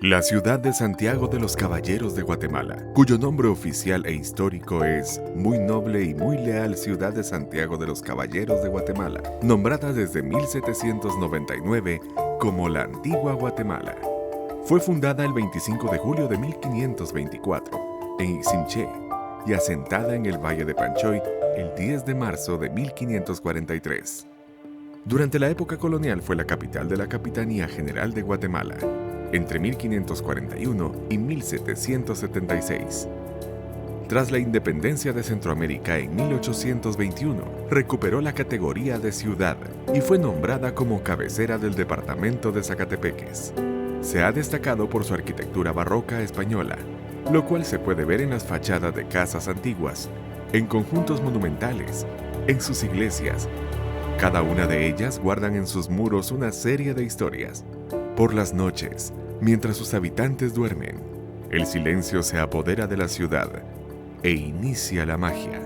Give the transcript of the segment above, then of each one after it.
La ciudad de Santiago de los Caballeros de Guatemala, cuyo nombre oficial e histórico es Muy Noble y Muy Leal Ciudad de Santiago de los Caballeros de Guatemala, nombrada desde 1799 como la Antigua Guatemala. Fue fundada el 25 de julio de 1524 en Iximché y asentada en el Valle de Panchoy el 10 de marzo de 1543. Durante la época colonial fue la capital de la Capitanía General de Guatemala, entre 1541 y 1776. Tras la independencia de Centroamérica en 1821, recuperó la categoría de ciudad y fue nombrada como cabecera del departamento de Zacatepeques. Se ha destacado por su arquitectura barroca española, lo cual se puede ver en las fachadas de casas antiguas, en conjuntos monumentales, en sus iglesias. Cada una de ellas guardan en sus muros una serie de historias. Por las noches, mientras sus habitantes duermen, el silencio se apodera de la ciudad e inicia la magia.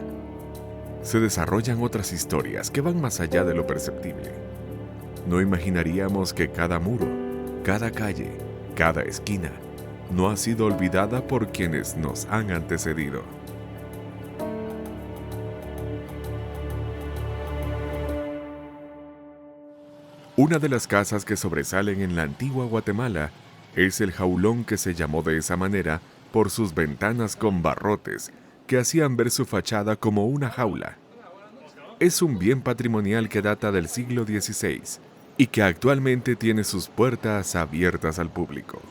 Se desarrollan otras historias que van más allá de lo perceptible. No imaginaríamos que cada muro, cada calle, cada esquina, no ha sido olvidada por quienes nos han antecedido. Una de las casas que sobresalen en la antigua Guatemala es el jaulón, que se llamó de esa manera por sus ventanas con barrotes que hacían ver su fachada como una jaula. Es un bien patrimonial que data del siglo XVI y que actualmente tiene sus puertas abiertas al público.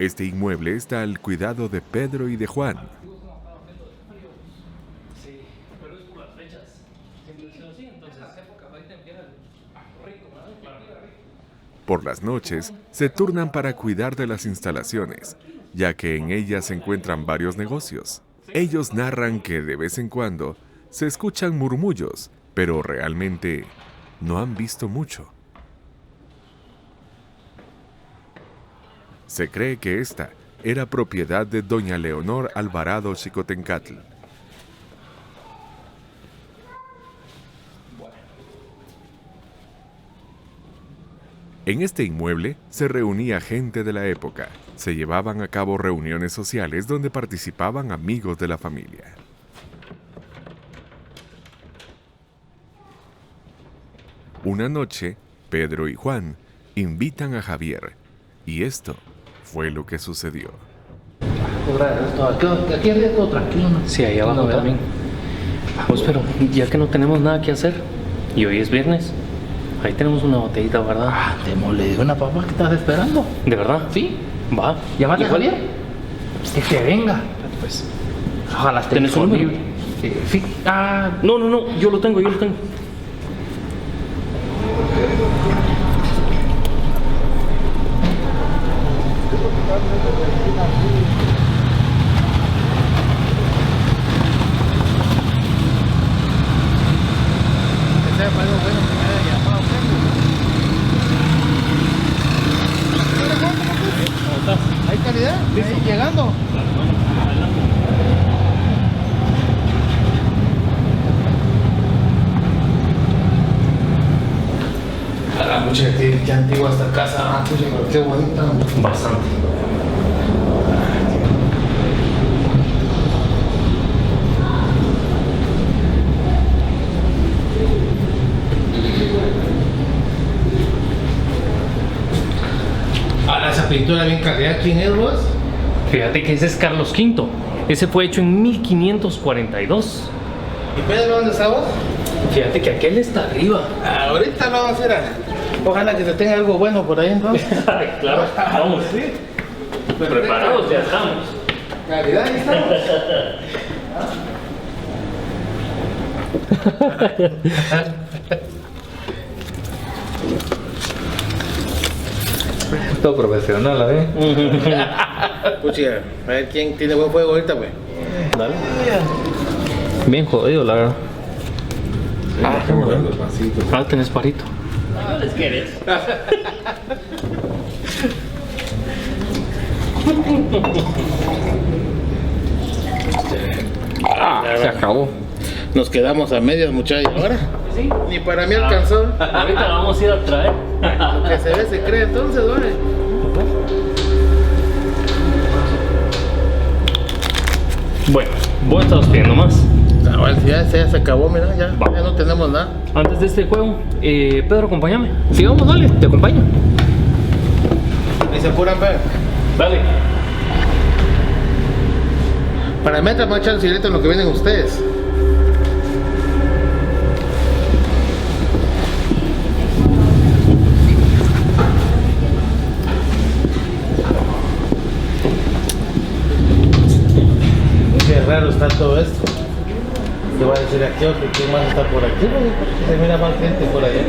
Este inmueble está al cuidado de Pedro y de Juan. Por las noches, se turnan para cuidar de las instalaciones, ya que en ellas se encuentran varios negocios. Ellos narran que de vez en cuando se escuchan murmullos, pero realmente no han visto mucho. Se cree que esta era propiedad de doña Leonor Alvarado Xicotencatl. En este inmueble se reunía gente de la época. Se llevaban a cabo reuniones sociales donde participaban amigos de la familia. Una noche, Pedro y Juan invitan a Javier, y esto fue lo que sucedió. Aquí arriba todo tranquilo, ¿no? Sí, ahí abajo también. Pues pero ya que no tenemos nada que hacer, y hoy es viernes, ahí tenemos una botellita, ¿verdad? Ah, démosle una papa que estás esperando. ¿De verdad? ¿Sí? Va. Llámate a Igual. Javier. Que venga. Pues. Ojalá esté ¿Tenés un disponible. Sí. Ah, No, yo lo tengo. ese fue algo bueno que me haya llamado. ¿Cómo estás? ¿Hay calidad? Ahí llegando. Mucha qué antigua esta casa, qué bonita. Bastante. Esa pintura bien calidad, ¿quién es vos? Fíjate que ese es Carlos V. Ese fue hecho en 1542. ¿Y Pedro dónde está vos? Fíjate que aquel está arriba. Ahorita lo vamos a hacer. Ojalá que te tenga algo bueno por ahí entonces. Claro, vamos. Sí. Preparados, ya estamos. Calidad, ahí estamos. Todo profesional, ¿eh? Pucha, a ver quién tiene buen fuego ahorita, pues. Dale. Bien jodido, la verdad. Tenés parito. ¿Les quieres? Se acabó. Nos quedamos a medias, muchachos. ¿Ahora? Sí. Ni para mí alcanzó. Ahorita vamos a ir a traer. Lo que se ve se cree, entonces, ¿dónde? Bueno, vos estabas pidiendo más. Ah, bueno, ya se acabó, mira, ya no tenemos nada. Antes de este juego, Pedro, acompáñame. Sí, vamos, dale, te acompaño. Y se apuran, ve. Dale. Para mientras vamos a echar un cigarrito en lo que vienen ustedes. Qué raro está todo esto. Te voy a decir aquí, ¿quién más está por aquí? Se mira más gente por allá.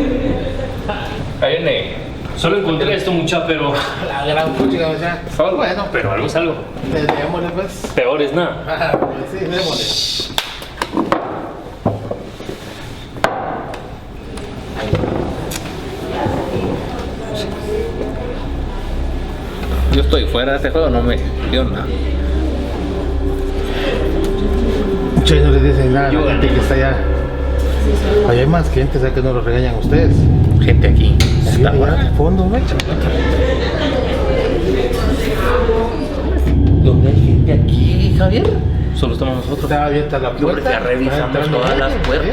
Ahí viene. Solo encontré esto, mucha, pero... La gran puchica, o sea. Bueno, Pero algo es algo. démosle pues. Peor es nada. Ah, pues sí, démosle. Yo estoy fuera de este juego, no me dio nada. Muchachos, no les dicen nada a la gente que está allá. Allá hay más gente, ¿sabes que no lo regañan ustedes? Gente aquí. Sí, Está allá fuera. al fondo, mecha. ¿Dónde hay gente aquí, Javier? Solo estamos nosotros. Está abierta la Yo puerta. ya revisamos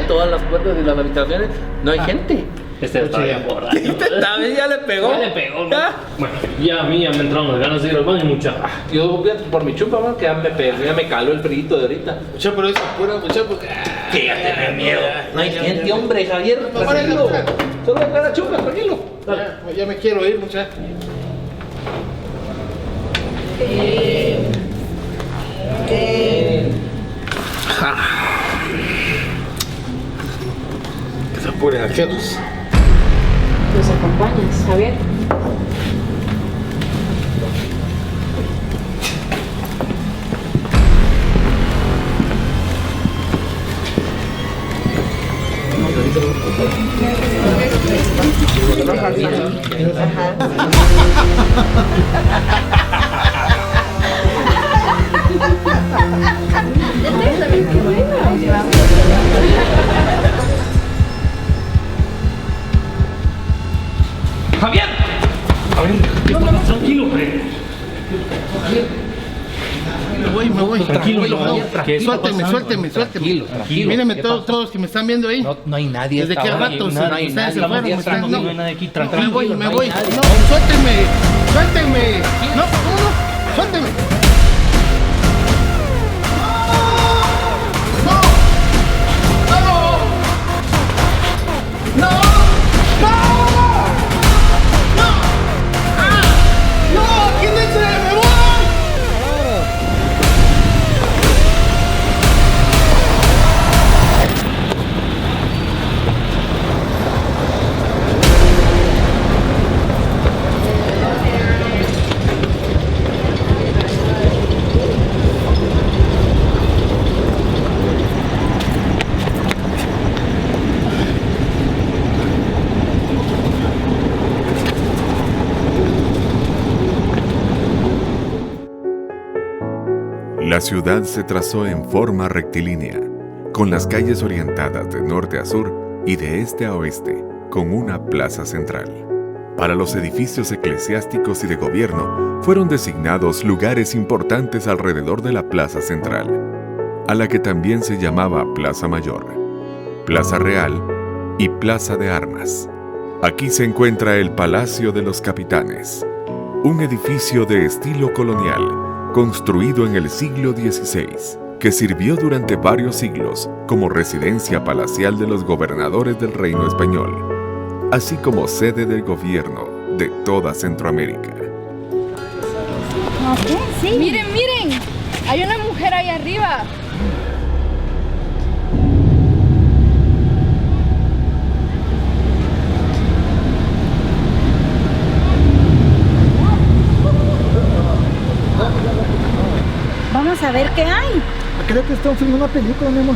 todas las puertas de las habitaciones. No hay gente. Este está bien borracho. Esta vez ya le pegó. Ya le pegó, ¿no? Ya. Bueno, ya a mí ya me entraron las ganas de ir al baño, mucha. Yo voy por mi chupa, man, que ya me pegó, ya me caló el frito de ahorita. Mucha, pero esa pura, mucha, pues. Que ya tenés miedo. No hay gente, hombre, Javier. No, Tranquilo. para, Solo la chupa, tranquilo. Ya me quiero ir, mucha. Que se apuren aquellos. ¿Nos acompañas, Javier? ¡Javier! Tranquilo, hombre. Me voy. Tranquilo, Suélteme. Tranquilo. Mírenme ¿Qué todos, pasa? todos que me están viendo ahí. No hay nadie. ¿Desde esta qué hora. rato? No hay Ustedes nadie. se fueron, Estamos ustedes entrando, no. no hay nadie aquí, Me tranquilo. voy. no hay nadie. No, suéltenme. No, suéltenme. La ciudad se trazó en forma rectilínea, con las calles orientadas de norte a sur y de este a oeste, con una plaza central. Para los edificios eclesiásticos y de gobierno fueron designados lugares importantes alrededor de la plaza central, a la que también se llamaba Plaza Mayor, Plaza Real y Plaza de Armas. Aquí se encuentra el Palacio de los Capitanes, un edificio de estilo colonial construido en el siglo XVI, que sirvió durante varios siglos como residencia palacial de los gobernadores del Reino Español, así como sede del gobierno de toda Centroamérica. Sí. Miren, hay una mujer ahí arriba. Vamos a ver qué hay. Creo que están filmando una película, mi amor.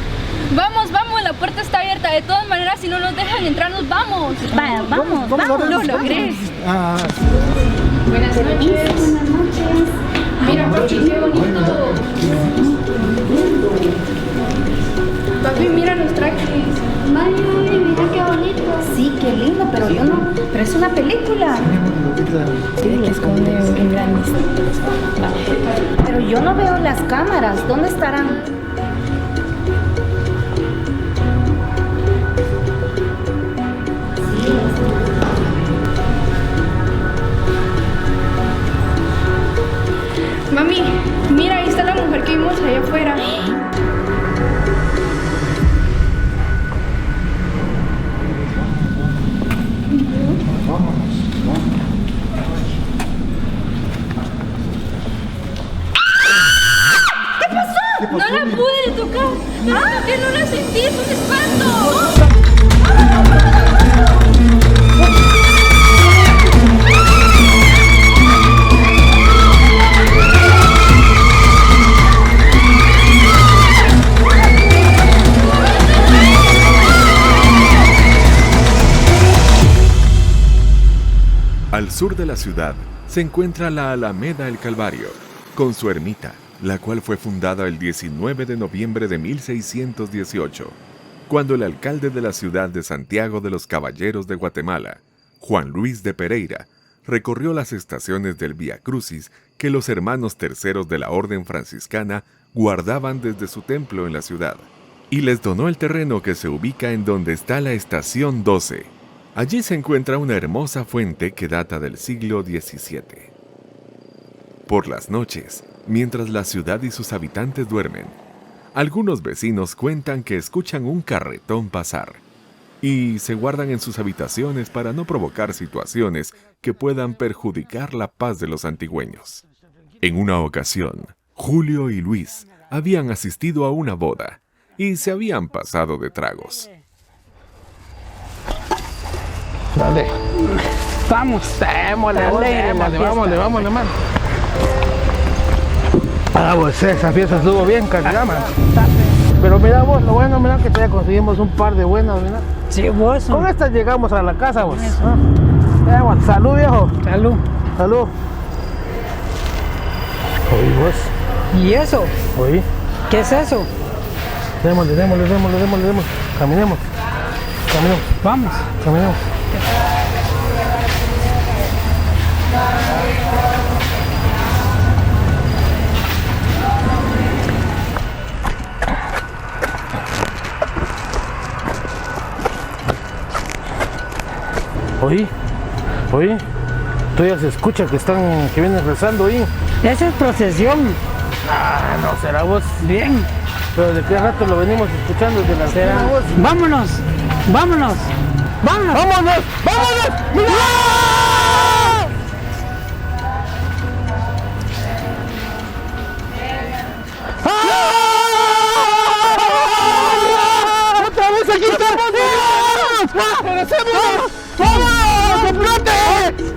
Vamos, la puerta está abierta. De todas maneras, si no nos dejan entrar, nos vamos. Vamos. Lo logré. Ah, Buenas noches. Mira, papi, qué bonito. Papi, mira los trajes. Mami, mira qué bonito. sí, qué lindo, pero yo no. Pero es una película. Sí, que esconde un gran misterio. Pero yo no veo las cámaras. ¿Dónde estarán? Mami, mira, ahí está la mujer que vimos allá afuera. No la pude tocar. No la toqué, no la sentí, es un espanto. Al sur de la ciudad se encuentra la Alameda El Calvario, con su ermita, la cual fue fundada el 19 de noviembre de 1618, cuando el alcalde de la ciudad de Santiago de los Caballeros de Guatemala, Juan Luis de Pereira, recorrió las estaciones del Vía Crucis que los hermanos terceros de la Orden Franciscana guardaban desde su templo en la ciudad, y les donó el terreno que se ubica en donde está la estación 12. Allí se encuentra una hermosa fuente que data del siglo XVII. Por las noches, mientras la ciudad y sus habitantes duermen, algunos vecinos cuentan que escuchan un carretón pasar y se guardan en sus habitaciones para no provocar situaciones que puedan perjudicar la paz de los antigüeños. En una ocasión, Julio y Luis habían asistido a una boda y se habían pasado de tragos. Dale. Vamos, démosle, vámonos, mano. Ah, pues esa fiesta estuvo bien cargada, man. Pero mira vos, lo bueno, mira que ya conseguimos un par de buenas, mira. Sí, vos. Con estas llegamos a la casa, vos. Bueno, salud, viejo. Salud. Salud. Oí, vos. ¿Y eso? Oí. ¿Qué es eso? Démosle. Caminemos. Vamos. Caminemos. Oí, todavía se escucha que vienen rezando ahí. Esa es procesión. Ah, no será vos. Bien. Pero de qué rato lo venimos escuchando desde la Será. cena, vos. Vámonos. ¡Mira! ¡Otra vez aquí estamos! ¡Regresemos! ¡Vamos! ¡Complote!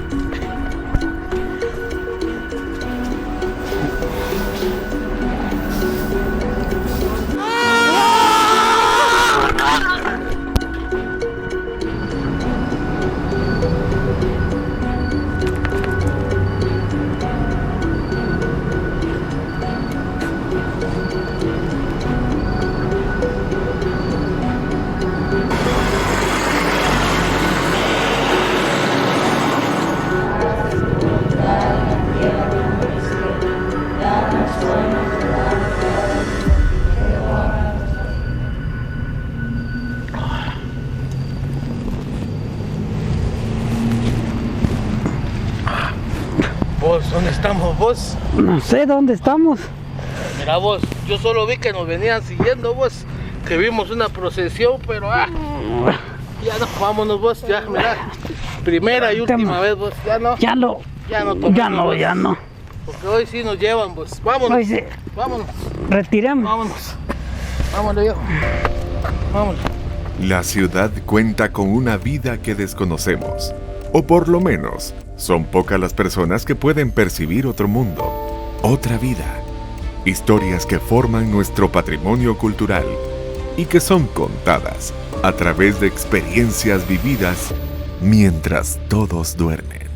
¿Vos dónde estamos, vos? No sé dónde estamos. Mira vos, yo solo vi que nos venían siguiendo vos, que vimos una procesión, pero ya no, vámonos vos, ya, mira, primera y última vez vos, ya no tomemos, Ya no. porque hoy sí nos llevan vos, vámonos, Hoy sí. vámonos, Retiremos. vámonos viejo, vámonos. La ciudad cuenta con una vida que desconocemos, o por lo menos, son pocas las personas que pueden percibir otro mundo, otra vida, historias que forman nuestro patrimonio cultural y que son contadas a través de experiencias vividas mientras todos duermen.